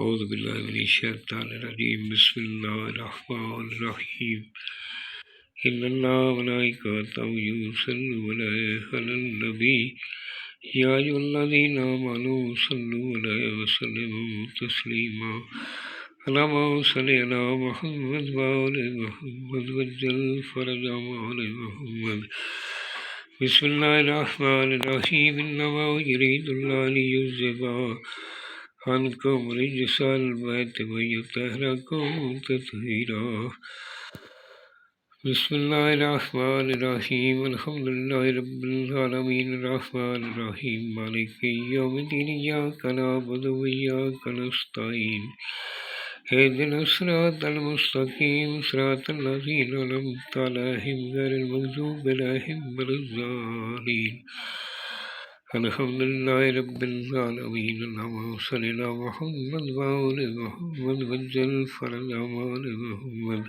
اعوذ باللہ من الشیطان الرجیم بسم اللہ الرحمن الرحیم ان اللہ ملائکتہ یصلون علی النبی یا ایھا الذین آمنوا صلوا علیہ وسلموا تسلیما اللہم صل علی محمد وآل محمد وعجل فرج آل محمد بسم اللہ الرحمن الرحیم انما یرید اللہ لیذھب عنکم رجس البیت ویطہرکم تطہیرا بسم اللہ الرحمن الرحیم الحمدللہ رب العالمین الرحمن الرحیم مالک یوم الدین ایاک نعبد وایاک نستعین اہدنا الصراط المستقیم صراط الذین انعمت علیہم غیر المغضوب علیہم ولا الضالین الحمدللہ رب العالمین اللہم صلی علی محمد وآل محمد وعجل فرج آل محمد۔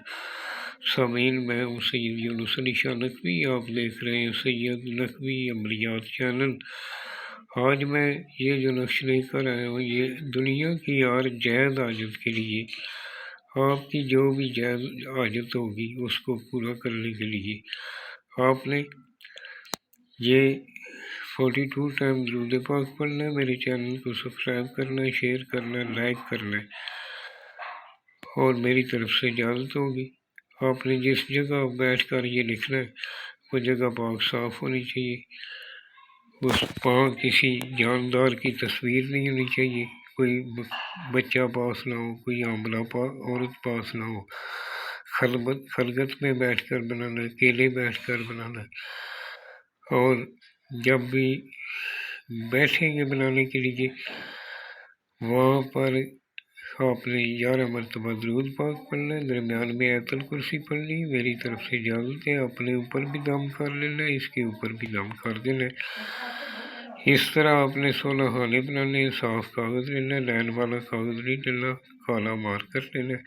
سامعین، میں ہوں سید یونس علی شاہ نقوی، آپ دیکھ رہے ہیں سید نقوی عملیات چینل۔ آج میں یہ جو نقش لے کر آیا ہوں یہ دنیا کی ہر جائز حاجت کے لیے، آپ کی جو بھی جائز حاجت ہوگی اس کو پورا کرنے کے لیے آپ نے یہ 42 ٹائم درود پاک پڑھنا ہے، میرے چینل کو سبسکرائب کرنا ہے، شیئر کرنا ہے، لائک کرنا ہے، اور میری طرف سے اجازت ہوگی۔ آپ نے جس جگہ بیٹھ کر یہ لکھنا ہے وہ جگہ پاک صاف ہونی چاہیے، اس پاک کسی جاندار کی تصویر نہیں ہونی چاہیے، کوئی بچہ پاس نہ ہو، کوئی حاملہ عورت پاس نہ ہو، خلوت میں بیٹھ کر بنانا ہے، اکیلے بیٹھ کر بنانا ہے، اور جب بھی بیٹھیں گے بنانے کے لیے وہاں پر آپ نے 11 مرتبہ درود پاک پڑھنا ہے، درمیان میں آیت الکرسی پڑھنی ہے۔ میری طرف سے اجازت ہے، اپنے اوپر بھی دم کر لینا ہے، اس کے اوپر بھی دم کر دینا ہے۔ اس طرح آپ نے 16 خانے بنانے ہیں، صاف کاغذ لینا ہے، لائن والا کاغذ نہیں لینا، کالا مار کر لینا ہے،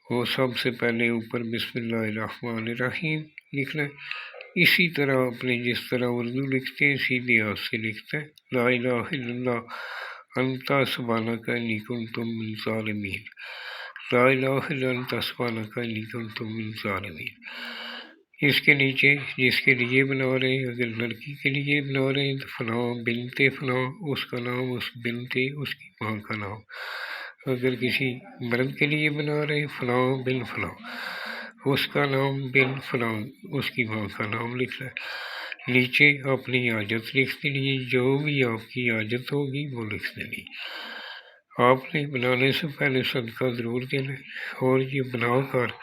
وہ سب سے پہلے اوپر بسم اللہ الرحمن الرحیم لکھنا ہے۔ اسی طرح آپ نے جس طرح اردو لکھتے ہیں سیدھے ہاتھ سے لکھتا ہے، لا الہ الا اللہ انت سبحانک انی کنت من الظالمین، لا الہ الا انت سبحانک انی کنت من الظالمین۔ اس کے نیچے جس کے لیے بنا رہے ہیں، اگر لڑکی کے لیے بنا رہے ہیں تو فلاں بنت فلاں، اس کا نام، اس بنت اس کی ماں کا نام۔ اگر کسی مرد کے لیے بنا رہے ہیں فلاں بن فلاں، اس کا نام بن فلاں، اس کی ماں کا نام لکھنا ہے۔ نیچے اپنی حاجت لکھ دینی، جو بھی آپ کی حاجت ہوگی وہ لکھ دینی۔ آپ نے بنانے سے پہلے صدقہ ضرور دینا ہے، اور یہ بنا کر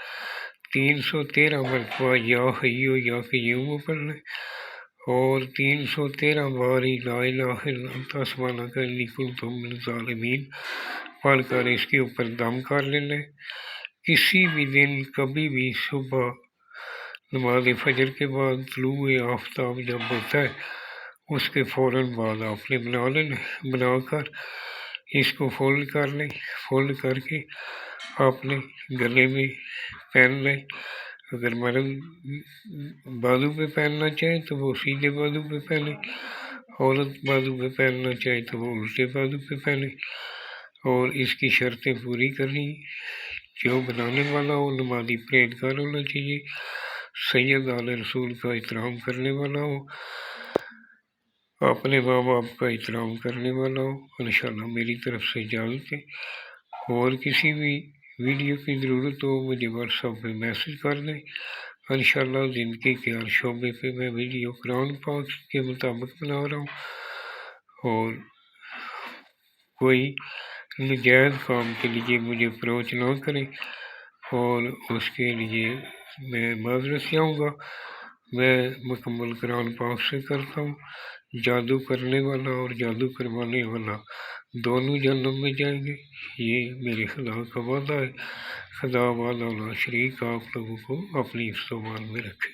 313 مرتبہ یا حیو یا قیوم پڑھنا ہے، اور 313 بار لا الہ الا انت سبحانک انی کنت من الظالمین پڑھ کر اس کے اوپر دم کر لینا ہے۔ کسی بھی دن کبھی بھی صبح نماز فجر کے بعد طلوع آفتاب جب ہوتا ہے اس کے فوراً بعد آپ نے بنا لینا، بنا کر اس کو فولڈ کر لیں، فولڈ کر کے آپ نے گلے میں پہن لیں۔ اگر مرد بازو پہ پہننا چاہے تو وہ سیدھے بازو پہ پہنے، عورت بازو پہ پہننا چاہے تو وہ الٹے بازو پہ پہنے، اور اس کی شرطیں پوری کرنی۔ جو بنانے والا ہو نمازی پرہیزگار ہونا چاہیے، سید آل رسول کا احترام کرنے والا ہو، اپنے ماں باپ کا احترام کرنے والا ہو۔ انشاءاللہ میری طرف سے اجازت ہے، اور کسی بھی ویڈیو کی ضرورت ہو مجھے واٹس ایپ پہ میسج کر دیں۔ انشاءاللہ زندگی کے ہر شعبے پہ میں ویڈیو قرآن پاک کے مطابق بنا رہا ہوں، اور کوئی نجائز کام کے لیے مجھے اپروچ نہ کریں، اور اس کے لیے میں معذرت چاہوں گا۔ میں مکمل قرآن پاک سے کرتا ہوں۔ جادو کرنے والا اور جادو کروانے والا دونوں جہنم میں جائیں گے، یہ میرے خدا کا وعدہ ہے۔ خدا وعدہ لا شریک آپ لوگوں کو اپنی حفظ و امان میں رکھے۔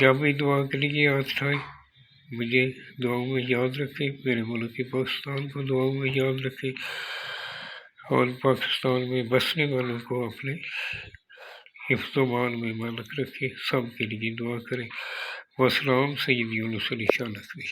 جب بھی دعا کے لیے ہاتھ اٹھائیں مجھے دعاؤں میں یاد رکھیں، میرے ملک پاکستان کو دعاؤں میں یاد رکھیں، اور پاکستان میں بسنے والوں کو اپنے حفظ و امان میں مالک رکھے۔ سب کے لیے دعا کریں۔ والسلام، سید یونس علی شاہ نقوی۔